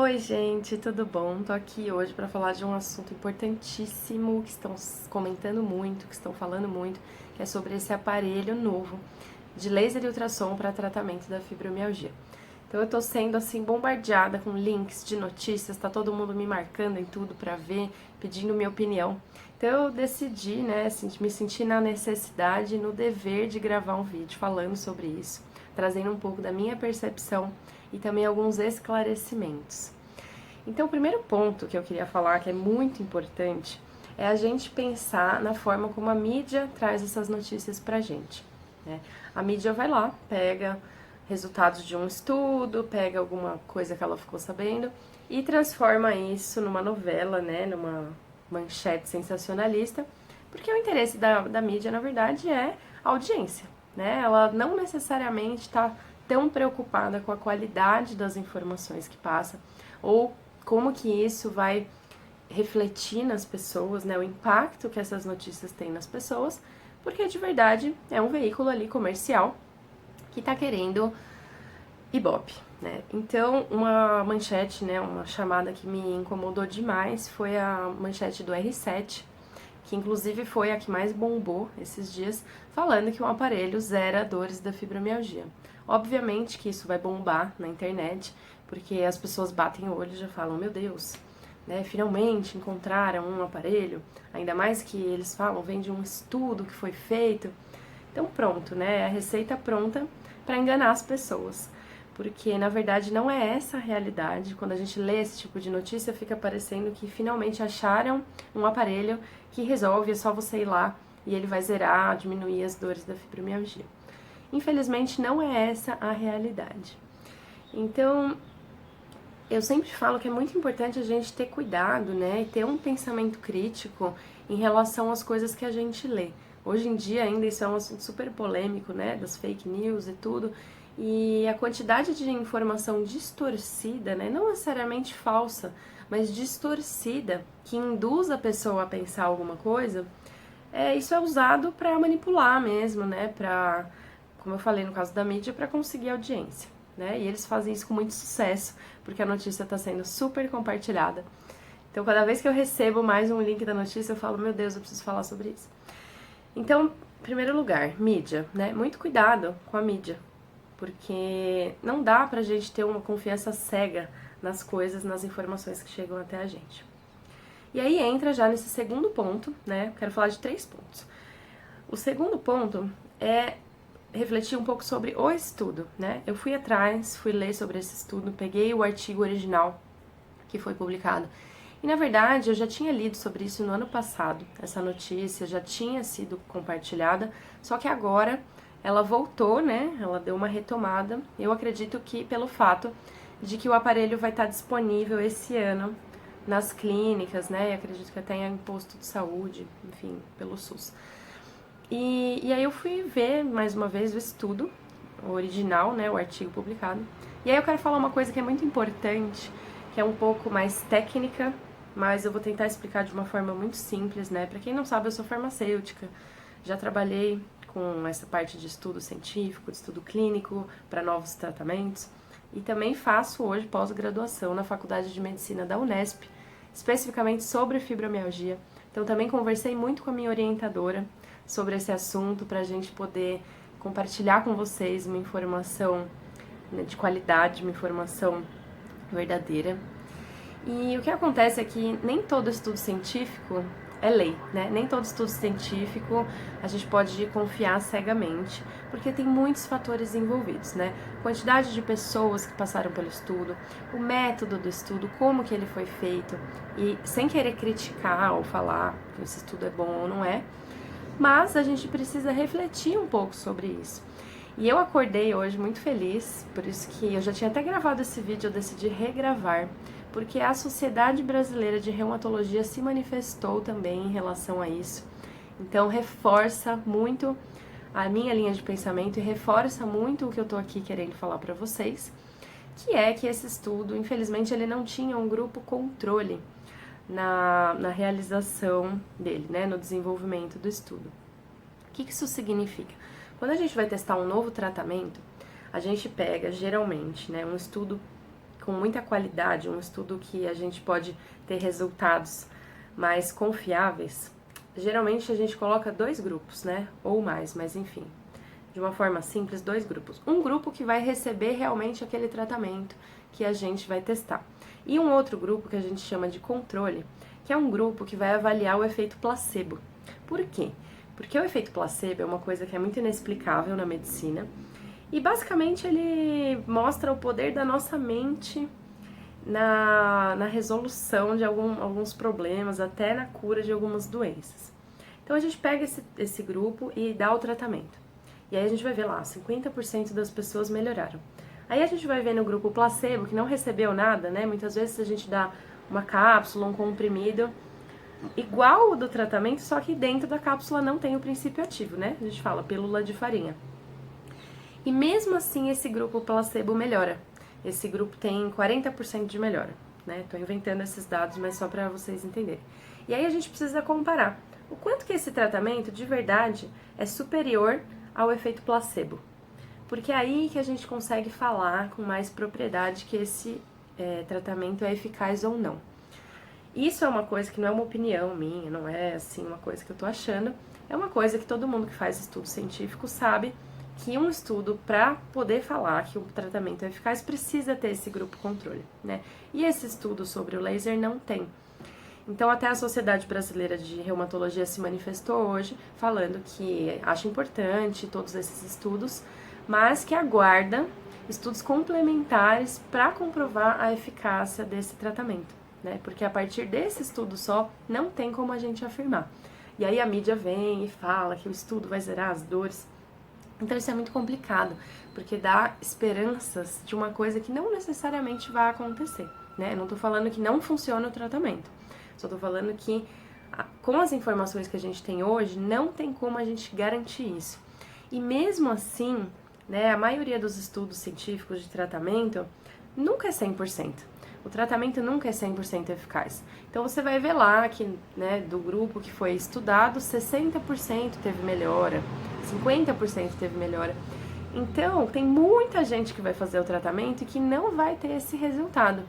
Oi, gente, tudo bom? Tô aqui hoje para falar de um assunto importantíssimo que estão comentando muito, que estão falando muito, que é sobre esse aparelho novo de laser e ultrassom para tratamento da fibromialgia. Então eu tô sendo assim bombardeada com links de notícias, tá todo mundo me marcando em tudo para ver, pedindo minha opinião. Então eu decidi, né, assim, me sentir na necessidade, no dever de gravar um vídeo falando sobre isso, trazendo um pouco da minha percepção e também alguns esclarecimentos. Então, o primeiro ponto que eu queria falar, que é muito importante, é a gente pensar na forma como a mídia traz essas notícias pra gente, né? A mídia vai lá, pega resultados de um estudo, pega alguma coisa que ela ficou sabendo e transforma isso numa novela, né, numa manchete sensacionalista, porque o interesse da mídia, na verdade, é a audiência, né? Ela não necessariamente está tão preocupada com a qualidade das informações que passa ou como que isso vai refletir nas pessoas, né, o impacto que essas notícias têm nas pessoas, porque de verdade é um veículo ali comercial que está querendo Ibope, né? Então, uma manchete, né, uma chamada que me incomodou demais foi a manchete do R7, que inclusive foi a que mais bombou esses dias, falando que um aparelho zera dores da fibromialgia. Obviamente que isso vai bombar na internet, porque as pessoas batem o olho e já falam, meu Deus, né, finalmente encontraram um aparelho, ainda mais que eles falam, vem de um estudo que foi feito. Então pronto, né, a receita pronta para enganar as pessoas. Porque na verdade não é essa a realidade. Quando a gente lê esse tipo de notícia, fica parecendo que finalmente acharam um aparelho que resolve, é só você ir lá e ele vai zerar, diminuir as dores da fibromialgia. Infelizmente não é essa a realidade. Então, eu sempre falo que é muito importante a gente ter cuidado, né, e ter um pensamento crítico em relação às coisas que a gente lê. Hoje em dia ainda isso é um assunto super polêmico, né, das fake news e tudo, e a quantidade de informação distorcida, né, não necessariamente falsa, mas distorcida, que induz a pessoa a pensar alguma coisa, isso é usado para manipular mesmo, né, para, como eu falei no caso da mídia, para conseguir audiência, né, e eles fazem isso com muito sucesso, porque a notícia está sendo super compartilhada. Então, cada vez que eu recebo mais um link da notícia, eu falo, meu Deus, eu preciso falar sobre isso. Então, em primeiro lugar, mídia, né, muito cuidado com a mídia, porque não dá pra gente ter uma confiança cega nas coisas, nas informações que chegam até a gente. E aí entra já nesse segundo ponto, né? Quero falar de 3 pontos. O segundo ponto é refletir um pouco sobre o estudo, né? Eu fui atrás, fui ler sobre esse estudo, peguei o artigo original que foi publicado. E na verdade, eu já tinha lido sobre isso no ano passado. Essa notícia já tinha sido compartilhada, só que agora ela voltou, né? Ela deu uma retomada. Eu acredito que pelo fato de que o aparelho vai estar disponível esse ano nas clínicas, né? E acredito que até em posto de saúde, enfim, pelo SUS. E aí eu fui ver mais uma vez o estudo, o original, né? O artigo publicado. E aí eu quero falar uma coisa que é muito importante, que é um pouco mais técnica, mas eu vou tentar explicar de uma forma muito simples, né? Para quem não sabe, eu sou farmacêutica, já trabalhei com essa parte de estudo científico, de estudo clínico para novos tratamentos e também faço hoje pós-graduação na Faculdade de Medicina da Unesp, especificamente sobre fibromialgia. Então também conversei muito com a minha orientadora sobre esse assunto para a gente poder compartilhar com vocês uma informação, né, de qualidade, uma informação verdadeira. E o que acontece é que nem todo estudo científico é lei, né? Nem todo estudo científico a gente pode confiar cegamente, porque tem muitos fatores envolvidos, né? Quantidade de pessoas que passaram pelo estudo, o método do estudo, como que ele foi feito, e sem querer criticar ou falar que esse estudo é bom ou não é, mas a gente precisa refletir um pouco sobre isso. E eu acordei hoje muito feliz, por isso que eu já tinha até gravado esse vídeo, eu decidi regravar, porque a Sociedade Brasileira de Reumatologia se manifestou também em relação a isso. Então reforça muito a minha linha de pensamento e reforça muito o que eu tô aqui querendo falar para vocês, que é que esse estudo, infelizmente, ele não tinha um grupo controle na realização dele, né, no desenvolvimento do estudo. O que isso significa? Quando a gente vai testar um novo tratamento, a gente pega, geralmente, né, um estudo com muita qualidade, um estudo que a gente pode ter resultados mais confiáveis, geralmente a gente coloca 2 grupos, né? Ou mais, mas enfim. De uma forma simples, 2 grupos. Um grupo que vai receber realmente aquele tratamento que a gente vai testar. E um outro grupo que a gente chama de controle, que é um grupo que vai avaliar o efeito placebo. Por quê? Porque o efeito placebo é uma coisa que é muito inexplicável na medicina e basicamente ele mostra o poder da nossa mente na resolução de alguns problemas, até na cura de algumas doenças. Então a gente pega esse grupo e dá o tratamento. E aí a gente vai ver lá, 50% das pessoas melhoraram. Aí a gente vai ver no grupo placebo, que não recebeu nada, né? Muitas vezes a gente dá uma cápsula, um comprimido, igual o do tratamento, só que dentro da cápsula não tem o princípio ativo, né? A gente fala pílula de farinha. E mesmo assim esse grupo placebo melhora. Esse grupo tem 40% de melhora, né? Tô inventando esses dados, mas só para vocês entenderem. E aí a gente precisa comparar o quanto que esse tratamento de verdade é superior ao efeito placebo. Porque é aí que a gente consegue falar com mais propriedade que esse tratamento é eficaz ou não. Isso é uma coisa que não é uma opinião minha, não é assim uma coisa que eu tô achando, é uma coisa que todo mundo que faz estudo científico sabe que um estudo, para poder falar que o tratamento é eficaz, precisa ter esse grupo controle, né? E esse estudo sobre o laser não tem. Então, até a Sociedade Brasileira de Reumatologia se manifestou hoje, falando que acha importante todos esses estudos, mas que aguarda estudos complementares para comprovar a eficácia desse tratamento, né? Porque a partir desse estudo só, não tem como a gente afirmar. E aí a mídia vem e fala que o estudo vai zerar as dores. Então isso é muito complicado, porque dá esperanças de uma coisa que não necessariamente vai acontecer, né? Eu não tô falando que não funciona o tratamento, só tô falando que com as informações que a gente tem hoje, não tem como a gente garantir isso. E mesmo assim, né, a maioria dos estudos científicos de tratamento nunca é 100%. O tratamento nunca é 100% eficaz. Então você vai ver lá que, né, do grupo que foi estudado, 60% teve melhora, 50% teve melhora. Então, tem muita gente que vai fazer o tratamento e que não vai ter esse resultado.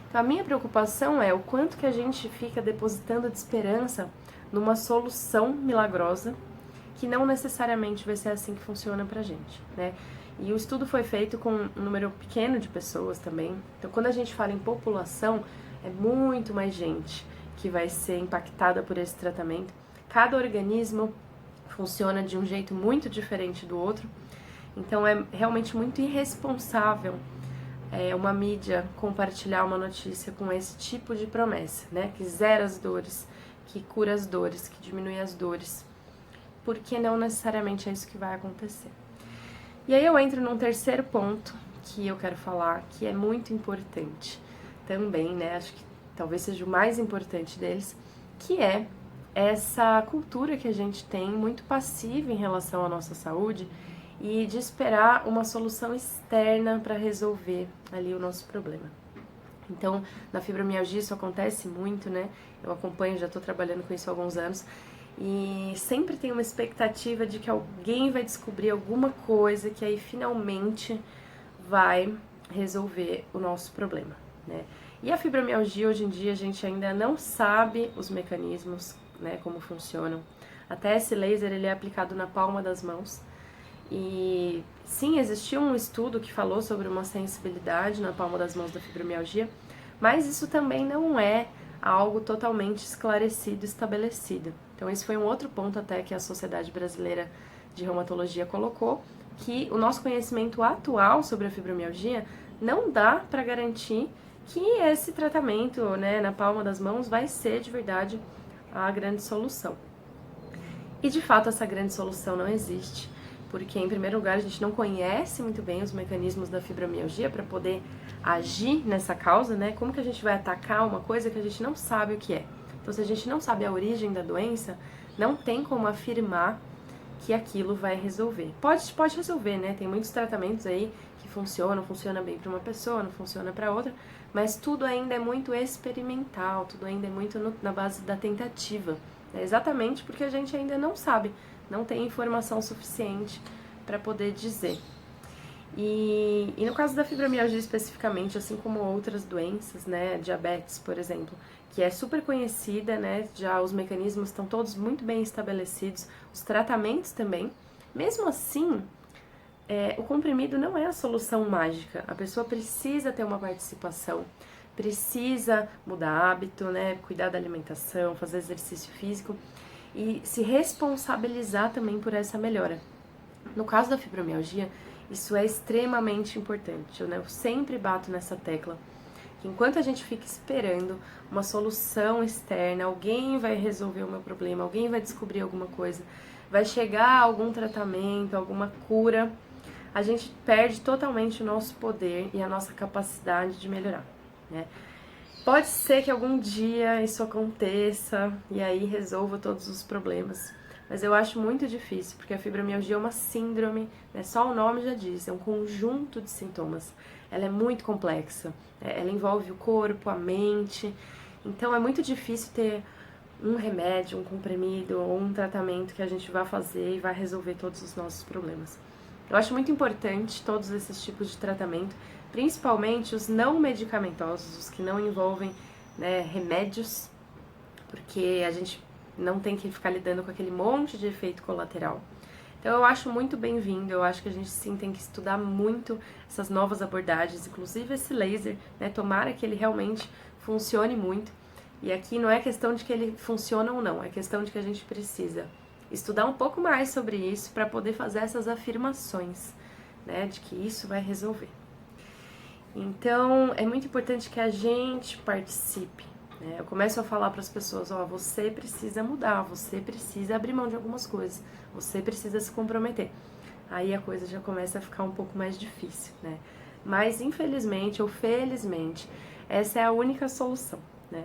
Então, a minha preocupação é o quanto que a gente fica depositando de esperança numa solução milagrosa que não necessariamente vai ser assim que funciona pra gente, né? E o estudo foi feito com um número pequeno de pessoas também. Então, quando a gente fala em população, é muito mais gente que vai ser impactada por esse tratamento. Cada organismo funciona de um jeito muito diferente do outro. Então, é realmente muito irresponsável uma mídia compartilhar uma notícia com esse tipo de promessa, né? Que zera as dores, que cura as dores, que diminui as dores. Porque não necessariamente é isso que vai acontecer. E aí eu entro num terceiro ponto que eu quero falar, que é muito importante também, né? Acho que talvez seja o mais importante deles, que é essa cultura que a gente tem muito passiva em relação à nossa saúde e de esperar uma solução externa para resolver ali o nosso problema. Então, na fibromialgia isso acontece muito, né? Eu acompanho, já estou trabalhando com isso há alguns anos, e sempre tem uma expectativa de que alguém vai descobrir alguma coisa que aí finalmente vai resolver o nosso problema, né? E a fibromialgia, hoje em dia, a gente ainda não sabe os mecanismos, né, como funcionam. Até esse laser, ele é aplicado na palma das mãos. E sim, existiu um estudo que falou sobre uma sensibilidade na palma das mãos da fibromialgia, mas isso também não é algo totalmente esclarecido e estabelecido. Então esse foi um outro ponto até que a Sociedade Brasileira de Reumatologia colocou, que o nosso conhecimento atual sobre a fibromialgia não dá para garantir que esse tratamento, né, na palma das mãos vai ser de verdade a grande solução. E de fato essa grande solução não existe, porque em primeiro lugar a gente não conhece muito bem os mecanismos da fibromialgia para poder agir nessa causa, né? Como que a gente vai atacar uma coisa que a gente não sabe o que é? Então, se a gente não sabe a origem da doença, não tem como afirmar que aquilo vai resolver. Pode resolver, né? Tem muitos tratamentos aí que funciona bem para uma pessoa, não funciona para outra, mas tudo ainda é muito experimental, tudo ainda é muito na base da tentativa, né? Exatamente porque a gente ainda não sabe, não tem informação suficiente para poder dizer. E no caso da fibromialgia especificamente, assim como outras doenças, né, diabetes, por exemplo, que é super conhecida, né, já os mecanismos estão todos muito bem estabelecidos, os tratamentos também. Mesmo assim, o comprimido não é a solução mágica. A pessoa precisa ter uma participação, precisa mudar hábito, né, cuidar da alimentação, fazer exercício físico e se responsabilizar também por essa melhora. No caso da fibromialgia, isso é extremamente importante, né? Eu sempre bato nessa tecla, que enquanto a gente fica esperando uma solução externa, alguém vai resolver o meu problema, alguém vai descobrir alguma coisa, vai chegar algum tratamento, alguma cura, a gente perde totalmente o nosso poder e a nossa capacidade de melhorar, né? Pode ser que algum dia isso aconteça e aí resolva todos os problemas, mas eu acho muito difícil, porque a fibromialgia é uma síndrome, né? Só o nome já diz, é um conjunto de sintomas. Ela é muito complexa, ela envolve o corpo, a mente, então é muito difícil ter um remédio, um comprimido ou um tratamento que a gente vai fazer e vai resolver todos os nossos problemas. Eu acho muito importante todos esses tipos de tratamento, principalmente os não medicamentosos, os que não envolvem, né, remédios, porque a gente não tem que ficar lidando com aquele monte de efeito colateral. Então eu acho muito bem-vindo, eu acho que a gente sim tem que estudar muito essas novas abordagens, inclusive esse laser, né, tomara que ele realmente funcione muito. E aqui não é questão de que ele funciona ou não, é questão de que a gente precisa estudar um pouco mais sobre isso para poder fazer essas afirmações, né, de que isso vai resolver. Então, é muito importante que a gente participe, né? Eu começo a falar para as pessoas, ó, você precisa mudar, você precisa abrir mão de algumas coisas, você precisa se comprometer. Aí a coisa já começa a ficar um pouco mais difícil, né? Mas, infelizmente ou felizmente, essa é a única solução, né?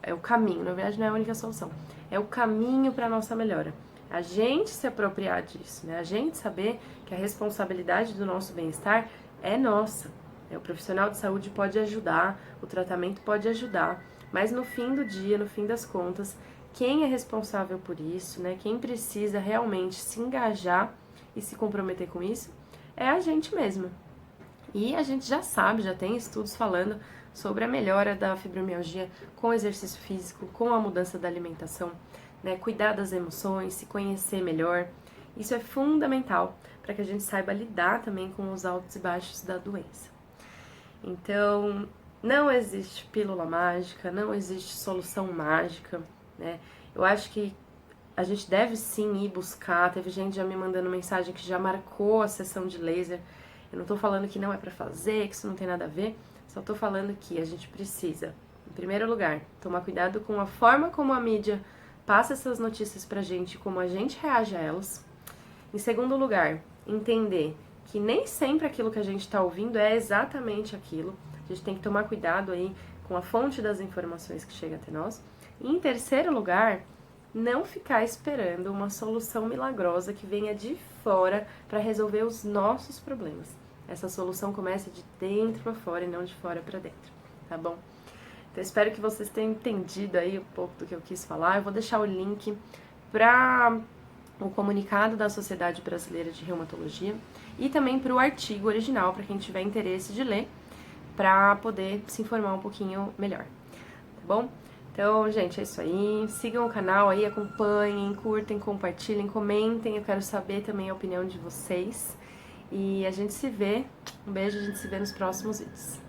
É o caminho, na verdade não é a única solução, é o caminho para a nossa melhora. A gente se apropriar disso, né? A gente saber que a responsabilidade do nosso bem-estar é nossa. O profissional de saúde pode ajudar, o tratamento pode ajudar, mas no fim do dia, no fim das contas, quem é responsável por isso, né? Quem precisa realmente se engajar e se comprometer com isso é a gente mesma. E a gente já sabe, já tem estudos falando sobre a melhora da fibromialgia com o exercício físico, com a mudança da alimentação, né? Cuidar das emoções, se conhecer melhor. Isso é fundamental para que a gente saiba lidar também com os altos e baixos da doença. Então, não existe pílula mágica, não existe solução mágica, né? Eu acho que a gente deve sim ir buscar. Teve gente já me mandando mensagem que já marcou a sessão de laser. Eu não tô falando que não é pra fazer, que isso não tem nada a ver. Só tô falando que a gente precisa, em primeiro lugar, tomar cuidado com a forma como a mídia passa essas notícias pra gente, como a gente reage a elas. Em segundo lugar, entender que nem sempre aquilo que a gente está ouvindo é exatamente aquilo. A gente tem que tomar cuidado aí com a fonte das informações que chega até nós. E em terceiro lugar, não ficar esperando uma solução milagrosa que venha de fora para resolver os nossos problemas. Essa solução começa de dentro para fora e não de fora para dentro, tá bom? Então espero que vocês tenham entendido aí um pouco do que eu quis falar. Eu vou deixar o link para o comunicado da Sociedade Brasileira de Reumatologia e também para o artigo original, para quem tiver interesse de ler, para poder se informar um pouquinho melhor, tá bom? Então, gente, é isso aí. Sigam o canal aí, acompanhem, curtem, compartilhem, comentem. Eu quero saber também a opinião de vocês. E a gente se vê. Um beijo, a gente se vê nos próximos vídeos.